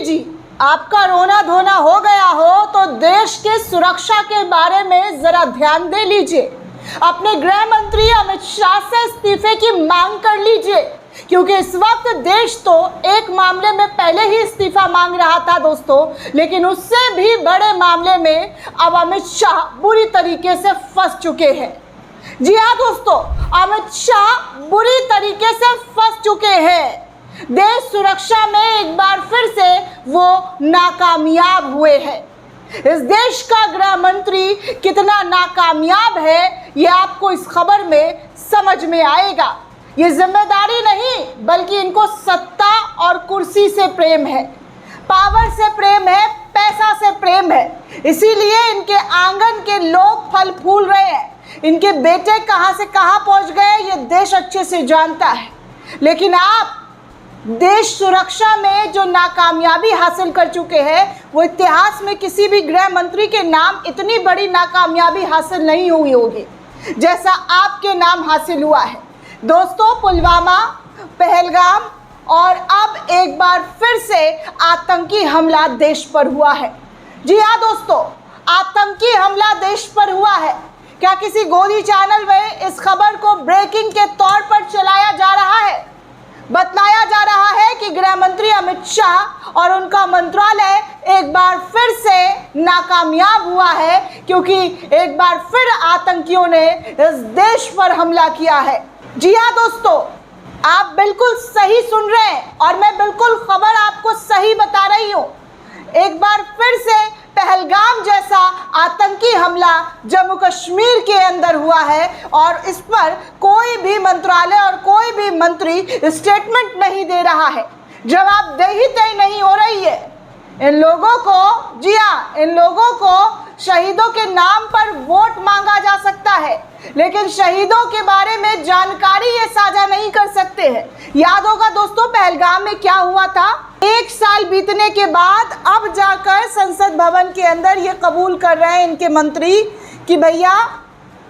जी, आपका रोना धोना हो गया हो तो देश के सुरक्षा के बारे में जरा ध्यान दे लीजिए। अपने गृह मंत्री अमित शाह से इस्तीफे की मांग कर लीजिए, क्योंकि इस वक्त देश तो एक मामले में पहले ही इस्तीफा मांग रहा था दोस्तों, लेकिन उससे भी बड़े मामले में अब अमित शाह बुरी तरीके से फंस चुके हैं। जी हाँ दोस्तों, अमित शाह बुरी तरीके से फंस चुके हैं। देश सुरक्षा में एक बार फिर से वो नाकामयाब हुए हैं। इस देश का गृह मंत्री कितना नाकामयाब है ये आपको इस खबर में समझ में आएगा। ये जिम्मेदारी नहीं बल्कि इनको सत्ता और कुर्सी से प्रेम है, पावर से प्रेम है, पैसा से प्रेम है। इसीलिए इनके आंगन के लोग फल फूल रहे हैं। इनके बेटे कहां से कहां पहुंच गए ये देश अच्छे से जानता है। लेकिन आप देश सुरक्षा में जो नाकामयाबी हासिल कर चुके हैं वो इतिहास में किसी भी गृह मंत्री के नाम इतनी बड़ी नाकामयाबी हासिल नहीं हुई होगी जैसा आपके नाम हासिल हुआ है दोस्तों। पुलवामा, पहलगाम और अब एक बार फिर से आतंकी हमला देश पर हुआ है। जी हाँ दोस्तों, आतंकी हमला देश पर हुआ है। क्या किसी गोदी चैनल में इस खबर को ब्रेकिंग के तौर पर चलाया जा रहा है? बतलाया जा रहा है कि गृह मंत्री अमित शाह और उनका मंत्रालय एक बार फिर से नाकामयाब हुआ है, क्योंकि एक बार फिर आतंकियों ने इस देश पर हमला किया है। जी हाँ दोस्तों, आप बिल्कुल सही सुन रहे हैं और मैं बिल्कुल खबर आपको सही बता रही हूँ। एक बार फिर से पहलगाम जैसा आतंकी हमला जम्मू कश्मीर के अंदर हुआ है और इस पर कोई भी मंत्रालय और कोई भी मंत्री स्टेटमेंट नहीं दे रहा है। जवाबदेही तय नहीं हो रही है। इन लोगों को, जी हाँ, इन लोगों को शहीदों के नाम पर वोट मांगा जा सकता है, लेकिन शहीदों के बारे में जानकारी ये साझा नहीं कर सकते हैं। याद होगा दोस्तों, पहलगाम में क्या हुआ था? एक साल बीतने के बाद अब जाकर संसद भवन के अंदर ये कबूल कर रहे हैं इनके मंत्री कि भैया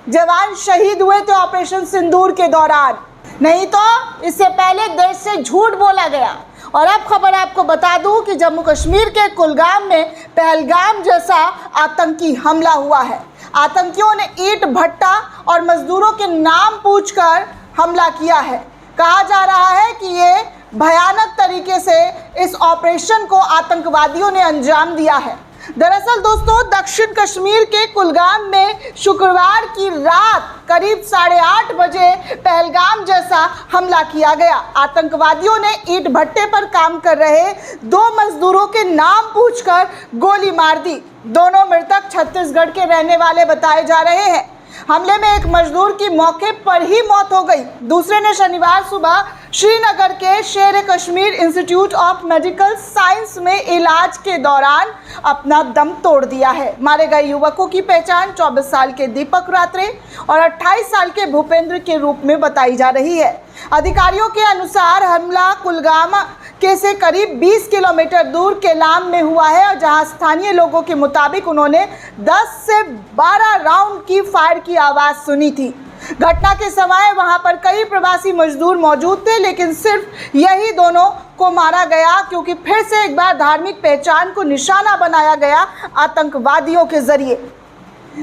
जवान शहीद हुए थे ऑपरेशन सिंदूर के दौरान, नहीं तो इससे पहले देश से झूठ बोला गया। और अब खबर आपको बता दूं कि जम्मू कश्मीर के कुलगाम में पहलगाम जैसा आतंकी हमला हुआ है। आतंकियों ने ईंट भट्टा और मजदूरों के नाम पूछकर हमला किया है। कहा जा रहा है कि ये भयानक तरीके से इस ऑपरेशन को आतंकवादियों ने अंजाम दिया है। दरअसल दोस्तों, दक्षिण कश्मीर के कुलगाम में शुक्रवार की रात करीब 8:30 बजे पहलगाम जैसा हमला किया गया। आतंकवादियों ने ईंट भट्टे पर काम कर रहे 2 मजदूरों के नाम पूछकर गोली मार दी। दोनों मृतक छत्तीसगढ़ के रहने वाले बताए जा रहे हैं। हमले में एक मजदूर की मौके पर ही मौत हो गई। दूसरे ने शनिवार सुबह श्रीनगर के शेर Kashmir institute of medical science में इलाज के दौरान अपना दम तोड़ दिया है। मारे गए युवकों की पहचान 24 साल के दीपक रात्रे और 28 साल के भूपेंद्र के रूप में बताई जा रही है। अधिकारियों के अनुसार हमला कुलगाम के से करीब 20 किलोमीटर दूर केलाम में हुआ है, और जहां स्थानीय लोगों के मुताबिक उन्होंने 10 से 12 राउंड की फायर की आवाज़ सुनी थी। घटना के समय वहां पर कई प्रवासी मजदूर मौजूद थे, लेकिन सिर्फ यही दोनों को मारा गया क्योंकि फिर से एक बार धार्मिक पहचान को निशाना बनाया गया आतंकवादियों के जरिए।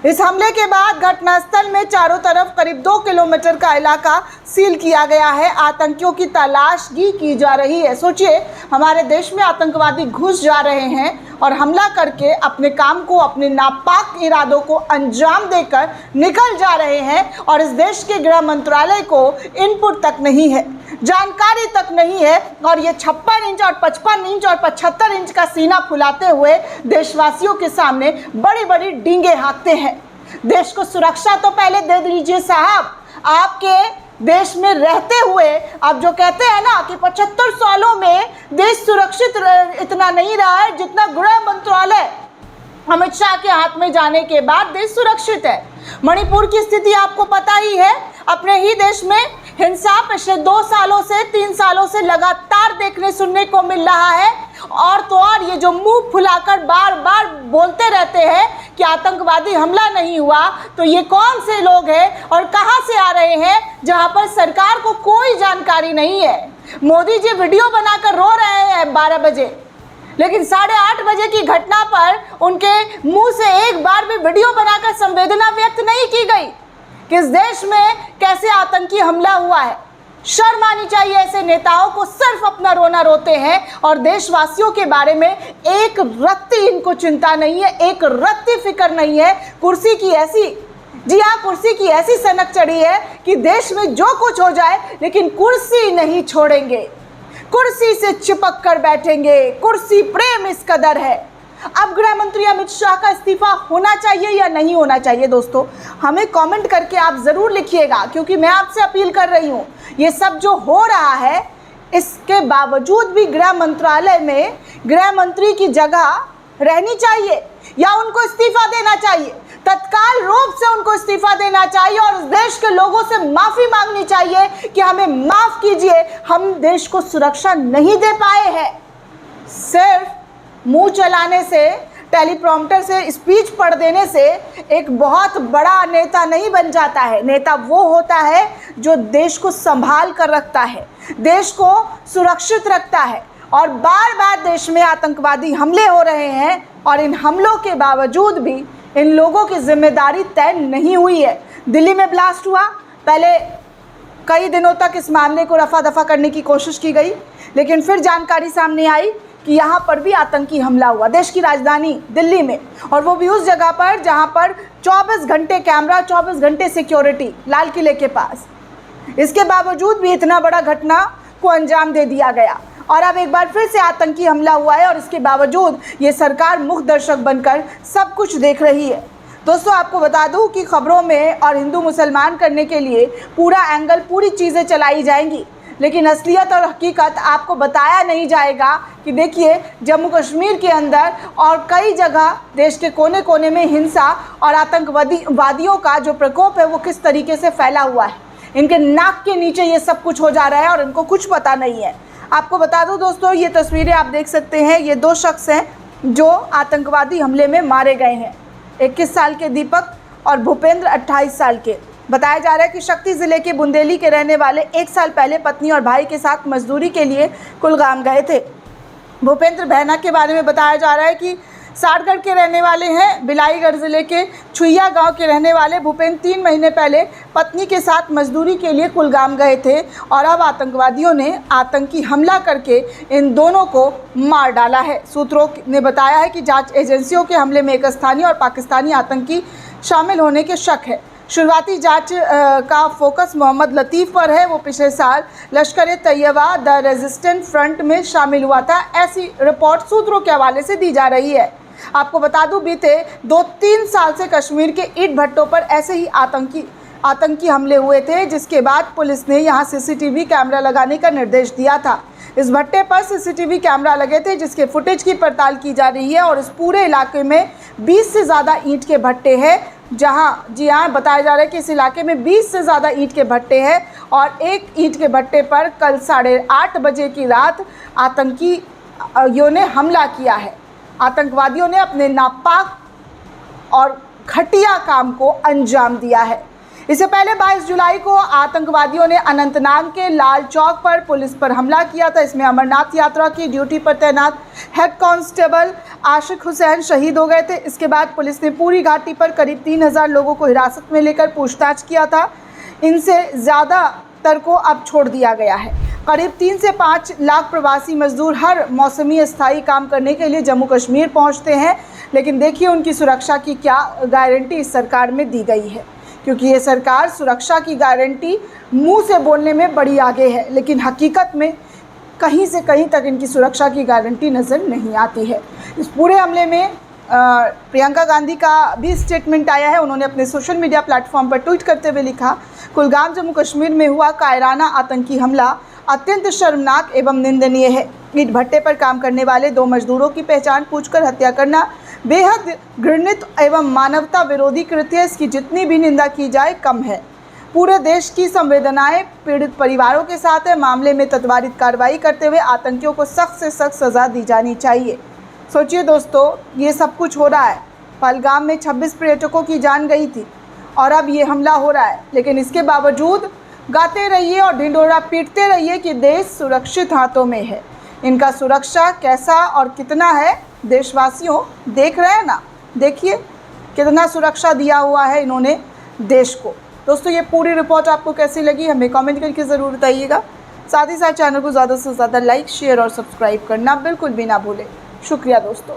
इस हमले के बाद घटनास्थल में चारों तरफ करीब 2 किलोमीटर का इलाका सील किया गया है। आतंकियों की तलाशगी की जा रही है। सोचिए, हमारे देश में आतंकवादी घुस जा रहे हैं और हमला करके अपने काम को, अपने नापाक इरादों को अंजाम देकर निकल जा रहे हैं, और इस देश के गृह मंत्रालय को इनपुट तक नहीं है, जानकारी तक नहीं है, और ये 56 इंच और 55 इंच और 75 इंच का सीना फुलाते हुए देशवासियों के सामने बड़ी बड़ी डींगे हाँकते हैं। देश को सुरक्षा तो पहले दे दीजिए साहब। आपके देश में रहते हुए अब जो कहते हैं ना कि 75 सालों में देश सुरक्षित इतना नहीं रहा है जितना गृह मंत्रालय अमित शाह के हाथ में जाने के बाद देश सुरक्षित है। मणिपुर की स्थिति आपको पता ही है। अपने ही देश में हिंसा पिछले 2 सालों से 3 सालों से लगातार देखने सुनने को मिल रहा है। और तो और ये जो मुंह फुलाकर बार बार बोलते रहते हैं कि आतंकवादी हमला नहीं हुआ, तो ये कौन से लोग हैं और कहां से आ रहे हैं जहां पर सरकार को कोई जानकारी नहीं है। मोदी जी वीडियो बनाकर रो रहे हैं 12 बजे। लेकिन 8:30 बजे की घटना पर उनके मुंह से एक बार भी वीडियो बनाकर संवेदना व्यक्त नहीं की गई कि इस देश में कैसे आतंकी हमला हुआ है। शर्म आनी चाहिए ऐसे नेताओं को। सिर्फ अपना रोना रोते हैं और देशवासियों के बारे में एक रत्ती इनको चिंता नहीं है, एक रत्ती फिक्र नहीं है। कुर्सी की ऐसी, जी हाँ, कुर्सी की ऐसी सनक चढ़ी है कि देश में जो कुछ हो जाए लेकिन कुर्सी नहीं छोड़ेंगे, कुर्सी से चिपक कर बैठेंगे। कुर्सी प्रेम इस कदर है। अब गृह मंत्री अमित शाह का इस्तीफा होना चाहिए या नहीं होना चाहिए दोस्तों, हमें कमेंट करके आप ज़रूर लिखिएगा, क्योंकि मैं आपसे अपील कर रही हूँ, ये सब जो हो रहा है इसके बावजूद भी गृह मंत्रालय में गृह मंत्री की जगह रहनी चाहिए या उनको इस्तीफा देना चाहिए। तत्काल रूप से उनको इस्तीफा देना चाहिए और इस देश के लोगों से माफ़ी मांगनी चाहिए कि हमें माफ़ कीजिए, हम देश को सुरक्षा नहीं दे पाए हैं। सिर्फ मुंह चलाने से, टेलीप्रॉम्प्टर से स्पीच पढ़ देने से एक बहुत बड़ा नेता नहीं बन जाता है। नेता वो होता है जो देश को संभाल कर रखता है, देश को सुरक्षित रखता है। और बार बार देश में आतंकवादी हमले हो रहे हैं और इन हमलों के बावजूद भी इन लोगों की जिम्मेदारी तय नहीं हुई है। दिल्ली में ब्लास्ट हुआ, पहले कई दिनों तक इस मामले को रफा दफा करने की कोशिश की गई, लेकिन फिर जानकारी सामने आई कि यहाँ पर भी आतंकी हमला हुआ देश की राजधानी दिल्ली में, और वो भी उस जगह पर जहाँ पर 24 घंटे कैमरा, 24 घंटे सिक्योरिटी, लाल किले के पास। इसके बावजूद भी इतना बड़ा घटना को अंजाम दे दिया गया और अब एक बार फिर से आतंकी हमला हुआ है और इसके बावजूद ये सरकार मुख्य दर्शक बनकर सब कुछ देख रही है। दोस्तों, आपको बता दूं कि खबरों में और हिंदू मुसलमान करने के लिए पूरा एंगल, पूरी चीज़ें चलाई जाएंगी, लेकिन असलियत और हकीकत आपको बताया नहीं जाएगा कि देखिए जम्मू कश्मीर के अंदर और कई जगह देश के कोने कोने में हिंसा और आतंकवादियों का जो प्रकोप है वो किस तरीके से फैला हुआ है। इनके नाक के नीचे ये सब कुछ हो जा रहा है और इनको कुछ पता नहीं है। आपको बता दूं दोस्तों, ये तस्वीरें आप देख सकते हैं, ये 2 शख्स हैं जो आतंकवादी हमले में मारे गए हैं। 21 साल के दीपक और भूपेंद्र 28 साल के। बताया जा रहा है कि शक्ति ज़िले के बुंदेली के रहने वाले 1 साल पहले पत्नी और भाई के साथ मजदूरी के लिए कुलगाम गए थे। भूपेंद्र बहना के बारे में बताया जा रहा है कि सारगढ़ के रहने वाले हैं। बिलाईगढ़ ज़िले के छुइया गांव के रहने वाले भूपेंद्र 3 महीने पहले पत्नी के साथ मजदूरी के लिए कुलगाम गए थे और अब आतंकवादियों ने आतंकी हमला करके इन दोनों को मार डाला है। सूत्रों ने बताया है कि जांच एजेंसियों के हमले में एक स्थानीय और पाकिस्तानी आतंकी शामिल होने के शक है। शुरुआती जांच का फोकस मोहम्मद लतीफ़ पर है। वो पिछले साल लश्कर-ए-तैयबा द रेजिस्टेंट फ्रंट में शामिल हुआ था, ऐसी रिपोर्ट सूत्रों के हवाले से दी जा रही है। आपको बता दूं, बीते 2-3 साल से कश्मीर के ईंट भट्टों पर ऐसे ही आतंकी हमले हुए थे, जिसके बाद पुलिस ने यहां सीसीटीवी कैमरा लगाने का निर्देश दिया था। इस भट्टे पर सीसीटीवी कैमरा लगे थे जिसके फुटेज की पड़ताल की जा रही है और इस पूरे इलाके में 20 से ज़्यादा ईंट के भट्टे हैं, जहां जी हाँ बताया जा रहा है कि इस इलाके में 20 से ज़्यादा ईंट के भट्टे हैं और एक ईंट के भट्टे पर कल 8:30 बजे की रात आतंकियों ने हमला किया है। आतंकवादियों ने अपने नापाक और घटिया काम को अंजाम दिया है। इससे पहले 22 जुलाई को आतंकवादियों ने अनंतनाग के लाल चौक पर पुलिस पर हमला किया था। इसमें अमरनाथ यात्रा की ड्यूटी पर तैनात हेड कांस्टेबल आशिक हुसैन शहीद हो गए थे। इसके बाद पुलिस ने पूरी घाटी पर करीब 3000 लोगों को हिरासत में लेकर पूछताछ किया था। इनसे ज़्यादातर को अब छोड़ दिया गया है। करीब 3 से 5 लाख प्रवासी मजदूर हर मौसमी स्थायी काम करने के लिए जम्मू कश्मीर पहुंचते हैं, लेकिन देखिए उनकी सुरक्षा की क्या गारंटी इस सरकार में दी गई है, क्योंकि ये सरकार सुरक्षा की गारंटी मुंह से बोलने में बड़ी आगे है, लेकिन हकीकत में कहीं से कहीं तक इनकी सुरक्षा की गारंटी नज़र नहीं आती है। इस पूरे हमले में प्रियंका गांधी का भी स्टेटमेंट आया है। उन्होंने अपने सोशल मीडिया प्लेटफॉर्म पर ट्वीट करते हुए लिखा, कुलगाम जम्मू कश्मीर में हुआ कायराना आतंकी हमला अत्यंत शर्मनाक एवं निंदनीय है। ईंट भट्टे पर काम करने वाले 2 मजदूरों की पहचान पूछकर हत्या करना बेहद घृणित एवं मानवता विरोधी कृत्य है। इसकी जितनी भी निंदा की जाए कम है। पूरे देश की संवेदनाएं पीड़ित परिवारों के साथ है। मामले में त्वरित कार्रवाई करते हुए आतंकियों को सख्त से सख्त सज़ा दी जानी चाहिए। सोचिए दोस्तों, ये सब कुछ हो रहा है। पहलगाम में 26 पर्यटकों की जान गई थी और अब ये हमला हो रहा है, लेकिन इसके बावजूद गाते रहिए और ढिंढोरा पीटते रहिए कि देश सुरक्षित हाथों में है। इनका सुरक्षा कैसा और कितना है देशवासियों देख रहे हैं ना। देखिए कितना सुरक्षा दिया हुआ है इन्होंने देश को। दोस्तों ये पूरी रिपोर्ट आपको कैसी लगी हमें कमेंट करके ज़रूर बताइएगा। साथ ही साथ चैनल को ज़्यादा से ज़्यादा लाइक शेयर और सब्सक्राइब करना बिल्कुल भी ना भूलें। शुक्रिया दोस्तों।